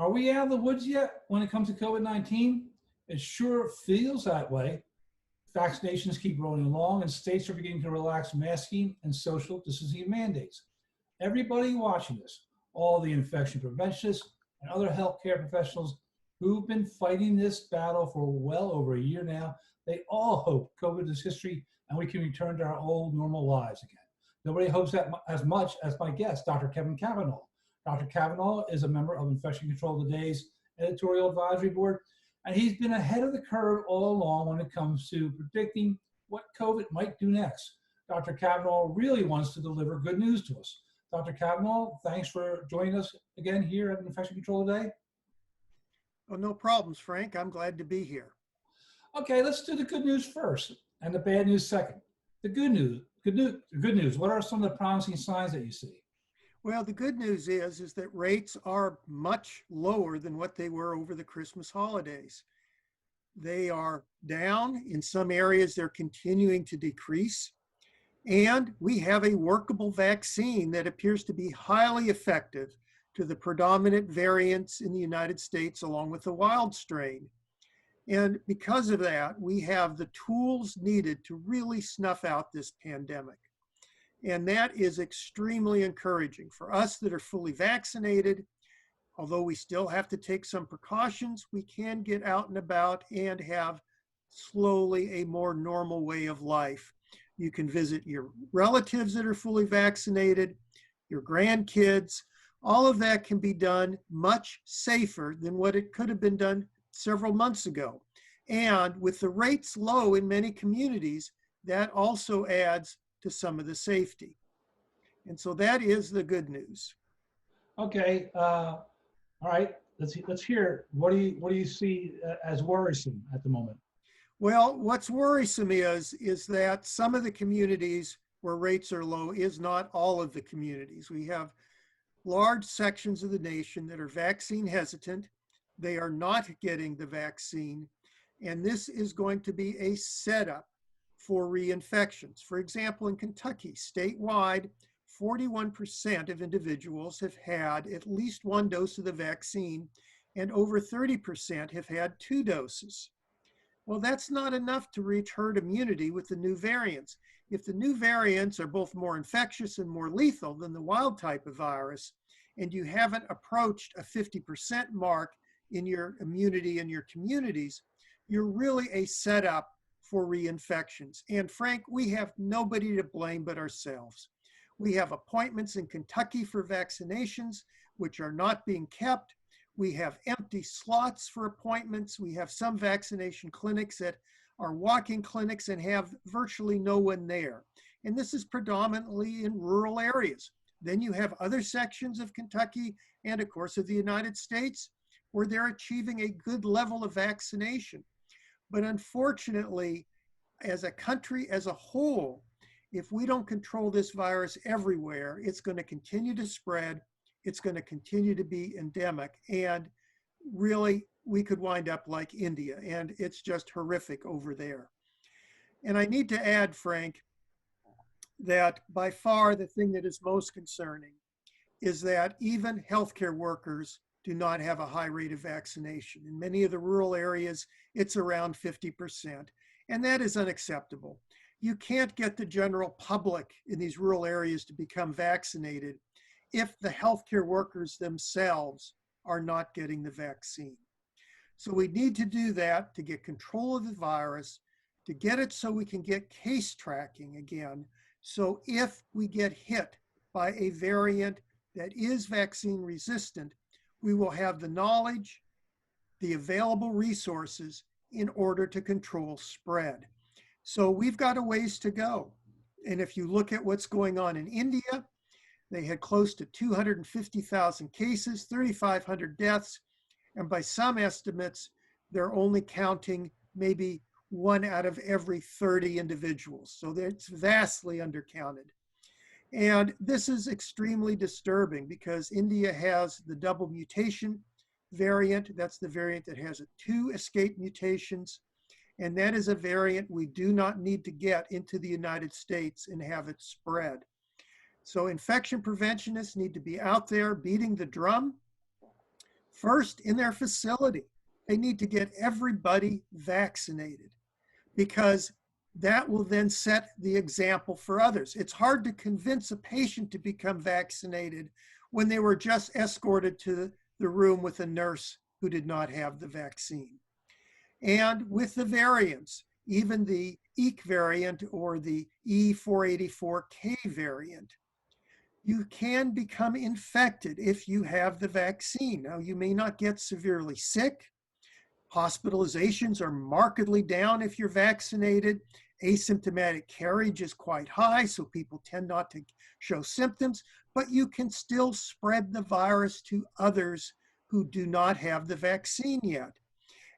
Are we out of the woods yet when it comes to COVID-19? It sure feels that way. Vaccinations keep rolling along and states are beginning to relax masking and social distancing mandates. Everybody watching this, all the infection preventionists and other healthcare professionals who've been fighting this battle for well over a year now, they all hope COVID is history and we can return to our old normal lives again. Nobody hopes that as much as my guest, Dr. Kevin Kavanagh. Dr. Kavanagh is a member of Infection Control Today's editorial advisory board, and he's been ahead of the curve all along when it comes to predicting what COVID might do next. Dr. Kavanagh really wants to deliver good news to us. Dr. Kavanagh, thanks for joining us again here at Infection Control Today. Oh, no problems, Frank. I'm glad to be here. Okay, let's do the good news first and the bad news second. The good news. What are some of the promising signs that you see? Well, the good news is that rates are much lower than what they were over the Christmas holidays. They are down. In some areas, they're continuing to decrease. And we have a workable vaccine that appears to be highly effective to the predominant variants in the United States, along with the wild strain. And because of that, we have the tools needed to really snuff out this pandemic. And that is extremely encouraging for us that are fully vaccinated. Although we still have to take some precautions, we can get out and about and have slowly a more normal way of life. You can visit your relatives that are fully vaccinated, your grandkids. All of that can be done much safer than what it could have been done several months ago. And with the rates low in many communities, that also adds to some of the safety. And so that is the good news. Okay, all right, let's hear. What do you see as worrisome at the moment? Well, what's worrisome is that some of the communities where rates are low is not all of the communities. We have large sections of the nation that are vaccine hesitant. They are not getting the vaccine, and this is going to be a setup for reinfections. For example, in Kentucky, statewide, 41% of individuals have had at least one dose of the vaccine, and over 30% have had 2 doses. Well, that's not enough to reach herd immunity with the new variants. If the new variants are both more infectious and more lethal than the wild type of virus, and you haven't approached a 50% mark in your immunity in your communities, you're really a setup for reinfections. And Frank, we have nobody to blame but ourselves. We have appointments in Kentucky for vaccinations, which are not being kept. We have empty slots for appointments. We have some vaccination clinics that are walk-in clinics and have virtually no one there. And this is predominantly in rural areas. Then you have other sections of Kentucky and, of course, of the United States where they're achieving a good level of vaccination. But unfortunately, as a country as a whole, if we don't control this virus everywhere, it's going to continue to spread. It's going to continue to be endemic. And really, we could wind up like India. And it's just horrific over there. And I need to add, Frank, that by far the thing that is most concerning is that even healthcare workers do not have a high rate of vaccination. In many of the rural areas, it's around 50%. And that is unacceptable. You can't get the general public in these rural areas to become vaccinated if the healthcare workers themselves are not getting the vaccine. So we need to do that to get control of the virus, to get it so we can get case tracking again. So if we get hit by a variant that is vaccine resistant, we will have the knowledge, the available resources in order to control spread. So we've got a ways to go. And if you look at what's going on in India, they had close to 250,000 cases, 3,500 deaths, and by some estimates, they're only counting maybe 1 out of every 30 individuals. So it's vastly undercounted. And this is extremely disturbing because India has the double mutation variant. That's the variant that has 2 escape mutations. And that is a variant we do not need to get into the United States and have it spread. So infection preventionists need to be out there beating the drum First, in their facility, they need to get everybody vaccinated, because that will then set the example for others. It's hard to convince a patient to become vaccinated when they were just escorted to the room with a nurse who did not have the vaccine. And with the variants, even the EEK variant or the E484K variant, you can become infected if you have the vaccine. Now, you may not get severely sick. Hospitalizations are markedly down if you're vaccinated. Asymptomatic carriage is quite high, so people tend not to show symptoms, but you can still spread the virus to others who do not have the vaccine yet.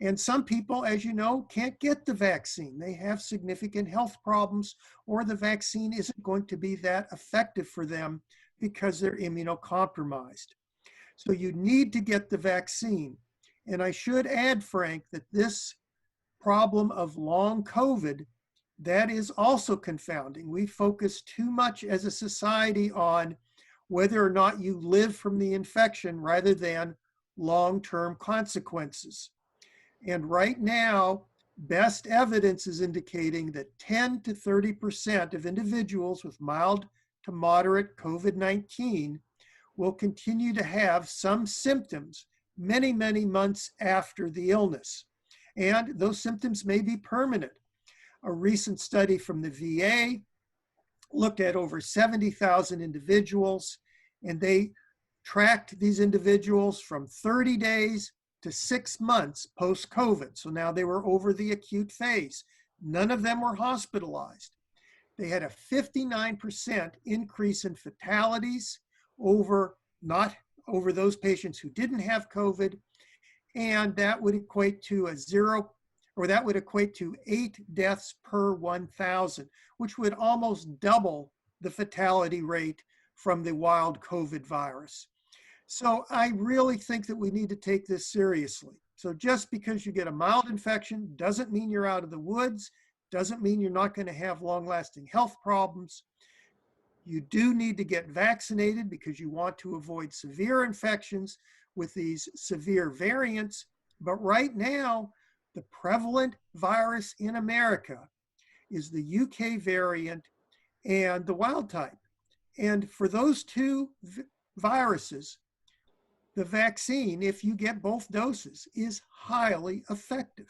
And some people, as you know, can't get the vaccine. They have significant health problems, or the vaccine isn't going to be that effective for them because they're immunocompromised. So you need to get the vaccine. And I should add, Frank, that this problem of long COVID, that is also confounding. We focus too much as a society on whether or not you live from the infection rather than long-term consequences. And right now, best evidence is indicating that 10 to 30% of individuals with mild to moderate COVID-19 will continue to have some symptoms many, many months after the illness. And those symptoms may be permanent. A recent study from the VA looked at over 70,000 individuals, and they tracked these individuals from 30 days to 6 months post-COVID. So now they were over the acute phase. None of them were hospitalized. They had a 59% increase in fatalities over those patients who didn't have COVID, and that would equate to that would equate to 8 deaths per 1,000, which would almost double the fatality rate from the wild COVID virus. So I really think that we need to take this seriously. So just because you get a mild infection doesn't mean you're out of the woods, doesn't mean you're not going to have long-lasting health problems. You do need to get vaccinated because you want to avoid severe infections with these severe variants. But right now, the prevalent virus in America is the UK variant and the wild type. And for those two viruses, the vaccine, if you get both doses, is highly effective.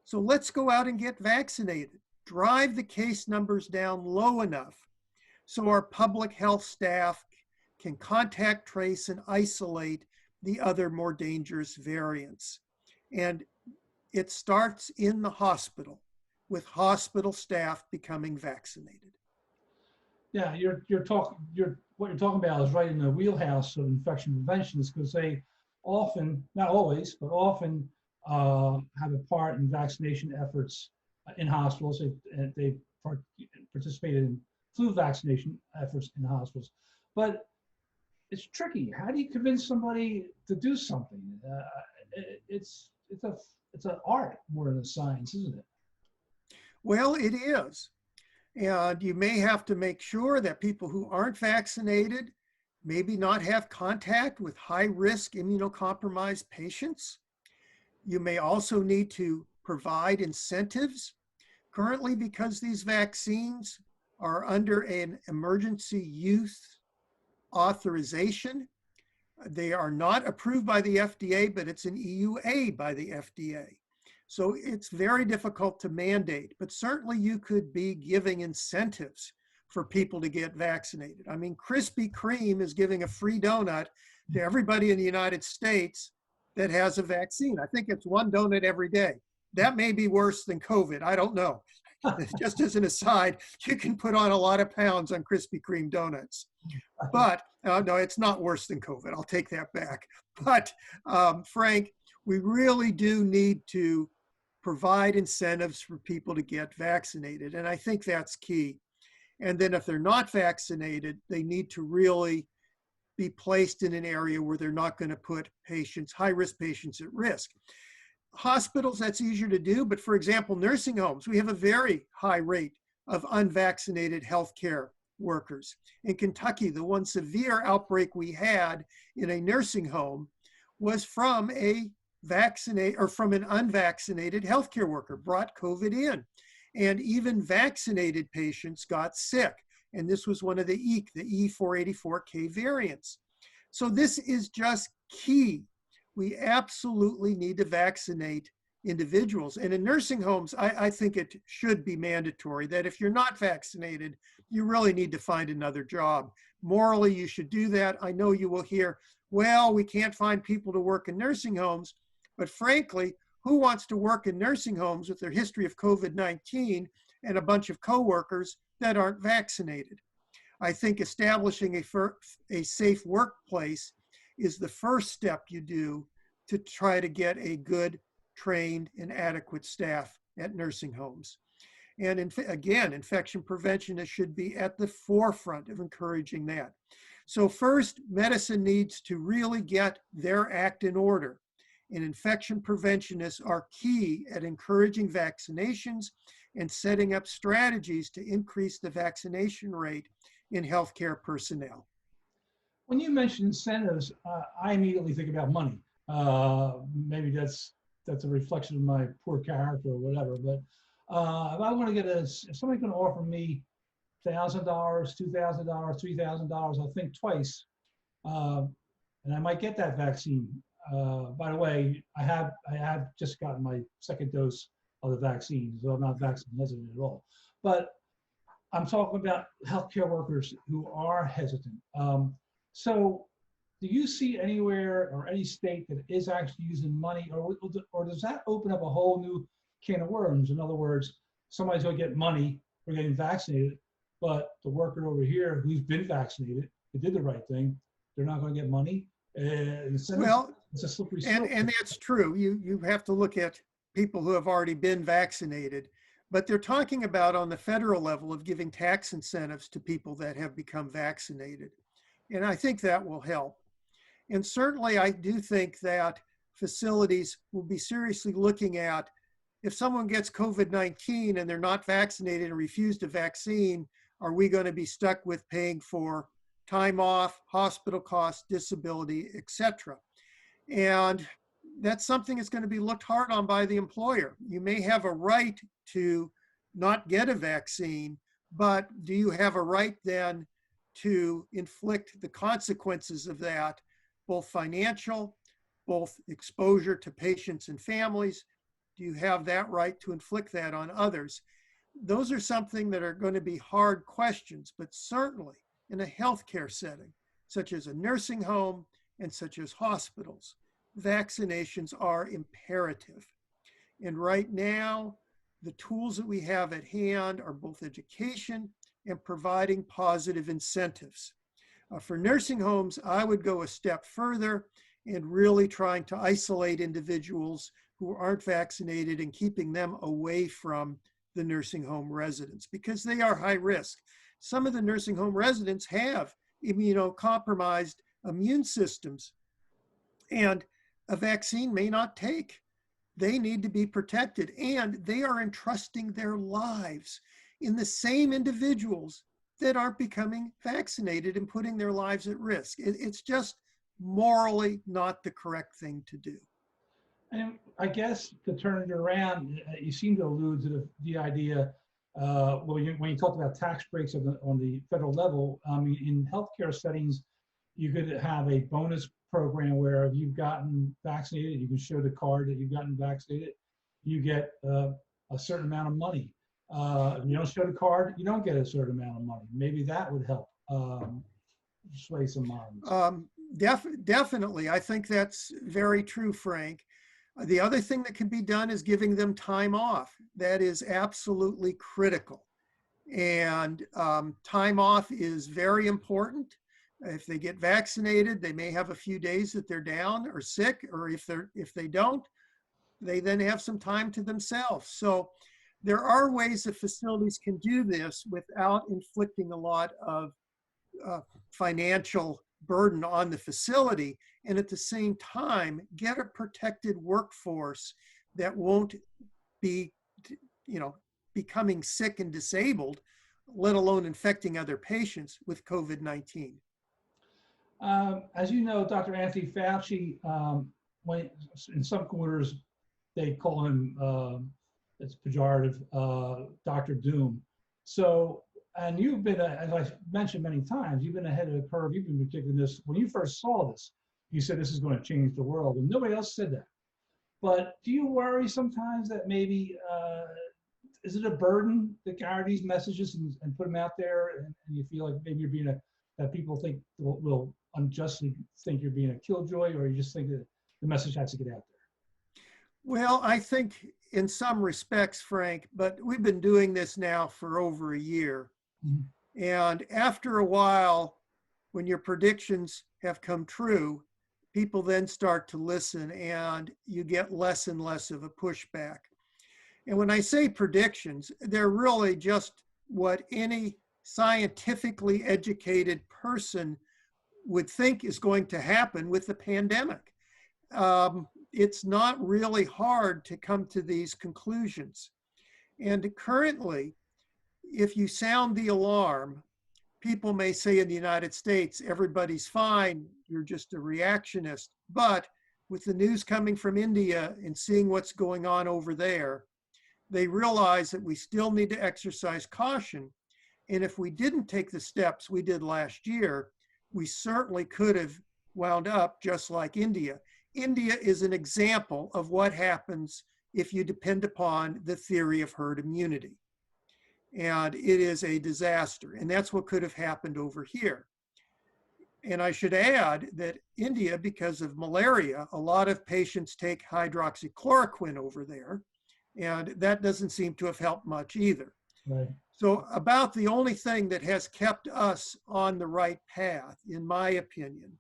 So let's go out and get vaccinated. Drive the case numbers down low enough so our public health staff can contact trace and isolate the other more dangerous variants. And it starts in the hospital with hospital staff becoming vaccinated. Yeah, what you're talking about is right in the wheelhouse of infection preventionists, because they often, not always, but often have a part in vaccination efforts in hospitals. They participated in flu vaccination efforts in hospitals. But it's tricky. How do you convince somebody to do something? It's an art more than a science, isn't it? Well, it is. And you may have to make sure that people who aren't vaccinated maybe not have contact with high-risk immunocompromised patients. You may also need to provide incentives. Currently, because these vaccines are under an emergency use authorization, they are not approved by the FDA, but it's an EUA by the FDA. So it's very difficult to mandate, but certainly you could be giving incentives for people to get vaccinated. I mean, Krispy Kreme is giving a free donut to everybody in the United States that has a vaccine. I think it's one donut every day. That may be worse than COVID. I don't know. Just as an aside, you can put on a lot of pounds on Krispy Kreme donuts. But no, it's not worse than COVID. I'll take that back. But Frank, we really do need to provide incentives for people to get vaccinated. And I think that's key. And then if they're not vaccinated, they need to really be placed in an area where they're not going to put patients, high-risk patients, at risk. Hospitals, that's easier to do. But for example, nursing homes, we have a very high rate of unvaccinated healthcare workers. In Kentucky, the one severe outbreak we had in a nursing home was from a from an unvaccinated healthcare worker, brought COVID in. And even vaccinated patients got sick. And this was one of the E484K variants. So this is just key. We absolutely need to vaccinate individuals. And in nursing homes, I think it should be mandatory that if you're not vaccinated, you really need to find another job. Morally, you should do that. I know you will hear, well, we can't find people to work in nursing homes. But frankly, who wants to work in nursing homes with their history of COVID-19 and a bunch of coworkers that aren't vaccinated? I think establishing a safe workplace is the first step you do to try to get a good, trained, and adequate staff at nursing homes. And again, infection preventionists should be at the forefront of encouraging that. So first, medicine needs to really get their act in order. And infection preventionists are key at encouraging vaccinations and setting up strategies to increase the vaccination rate in healthcare personnel. When you mention incentives, I immediately think about money. Maybe that's a reflection of my poor character or whatever. But if I want to if somebody's going to offer me $1,000, $2,000, $3,000, I'll think twice, and I might get that vaccine. By the way, I have just gotten my second dose of the vaccine, so I'm not vaccine hesitant at all. But I'm talking about healthcare workers who are hesitant. So do you see anywhere or any state that is actually using money, or does that open up a whole new can of worms? In other words, somebody's going to get money for getting vaccinated, but the worker over here who's been vaccinated, who did the right thing, they're not going to get money. Well, it's a slippery slope. And that's true. You have to look at people who have already been vaccinated, but they're talking about on the federal level of giving tax incentives to people that have become vaccinated. And I think that will help. And certainly I do think that facilities will be seriously looking at if someone gets COVID-19 and they're not vaccinated and refuse a vaccine, are we going to be stuck with paying for time off, hospital costs, disability, etc.? And that's something that's going to be looked hard on by the employer. You may have a right to not get a vaccine, but do you have a right then to inflict the consequences of that, both financial, both exposure to patients and families? Do you have that right to inflict that on others? Those are something that are going to be hard questions, but certainly in a healthcare setting, such as a nursing home and such as hospitals, vaccinations are imperative. And right now, the tools that we have at hand are both education and providing positive incentives. For nursing homes, I would go a step further and really trying to isolate individuals who aren't vaccinated and keeping them away from the nursing home residents because they are high risk. Some of the nursing home residents have immunocompromised immune systems, and a vaccine may not take. They need to be protected, and they are entrusting their lives in the same individuals that aren't becoming vaccinated and putting their lives at risk. It's just morally not the correct thing to do. And I guess to turn it around, you seem to allude to the idea, when you talked about tax breaks on the federal level, I mean, in healthcare settings, you could have a bonus program where if you've gotten vaccinated, you can show the card that you've gotten vaccinated, you get a certain amount of money. If you don't show the card, you don't get a certain amount of money. Maybe that would help sway some minds. Definitely. I think that's very true, Frank. The other thing that can be done is giving them time off. That is absolutely critical. And time off is very important. If they get vaccinated, they may have a few days that they're down or sick, or if they don't, they then have some time to themselves. So there are ways that facilities can do this without inflicting a lot of financial burden on the facility, and at the same time get a protected workforce that won't be becoming sick and disabled, let alone infecting other patients with COVID-19. As you know, Dr. Anthony Fauci, when in some quarters they call him, it's pejorative, Dr. Doom. So, and you've been, as I mentioned many times, you've been ahead of the curve. You've been predicting this. When you first saw this, you said this is going to change the world, and nobody else said that. But do you worry sometimes that maybe, is it a burden to carry these messages and put them out there, and you feel like maybe you're being that people think will unjustly think you're being a killjoy, or you just think that the message has to get out Well, I think in some respects, Frank, but we've been doing this now for over a year. there? And after a while, when your predictions have come true, people then start to listen and you get less and less of a pushback. And when I say predictions, they're really just what any scientifically educated person would think is going to happen with the pandemic. It's not really hard to come to these conclusions. And currently, if you sound the alarm, people may say in the United States, everybody's fine, you're just a reactionist. But with the news coming from India and seeing what's going on over there, they realize that we still need to exercise caution. And if we didn't take the steps we did last year, we certainly could have wound up just like India. India is an example of what happens if you depend upon the theory of herd immunity. And it is a disaster. And that's what could have happened over here. And I should add that India, because of malaria, a lot of patients take hydroxychloroquine over there. And that doesn't seem to have helped much either. Right. So about the only thing that has kept us on the right path, in my opinion,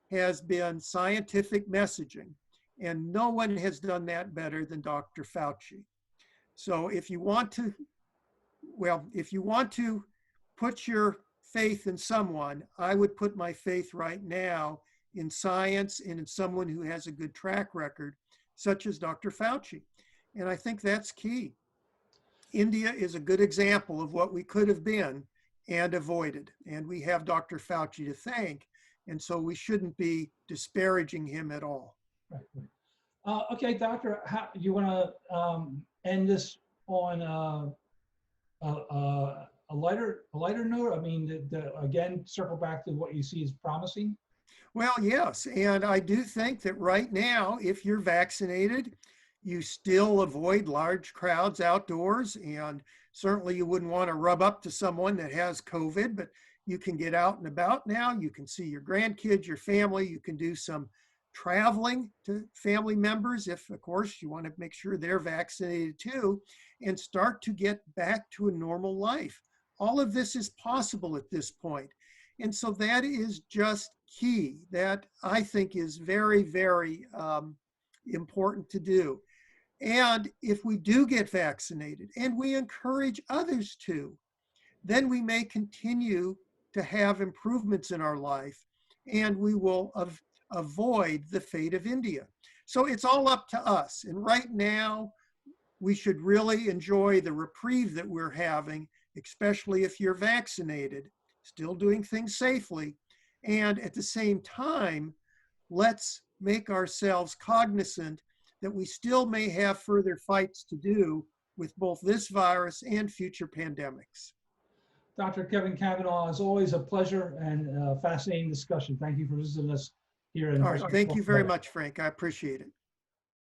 has been scientific messaging. And no one has done that better than Dr. Fauci. So if you want to put your faith in someone, I would put my faith right now in science and in someone who has a good track record, such as Dr. Fauci. And I think that's key. India is a good example of what we could have been and avoided. And we have Dr. Fauci to thank. And so we shouldn't be disparaging him at all. Right. Okay, Doctor, how you want to end this on a lighter note? I mean, again, circle back to what you see as promising. Well, yes. And I do think that right now, if you're vaccinated, you still avoid large crowds outdoors. And certainly you wouldn't want to rub up to someone that has COVID, but you can get out and about now. You can see your grandkids, your family. You can do some traveling to family members if, of course, you want to make sure they're vaccinated too, and start to get back to a normal life. All of this is possible at this point. And so that is just key. That I think is very, very important to do. And if we do get vaccinated and we encourage others to, then we may continue to have improvements in our life and we will avoid the fate of India. So it's all up to us. And right now, we should really enjoy the reprieve that we're having, especially if you're vaccinated, still doing things safely. And at the same time, let's make ourselves cognizant that we still may have further fights to do with both this virus and future pandemics. Dr. Kevin Kavanagh, as always, a pleasure and fascinating discussion. Thank you for visiting us here. All right, thank you very much, Frank. I appreciate it.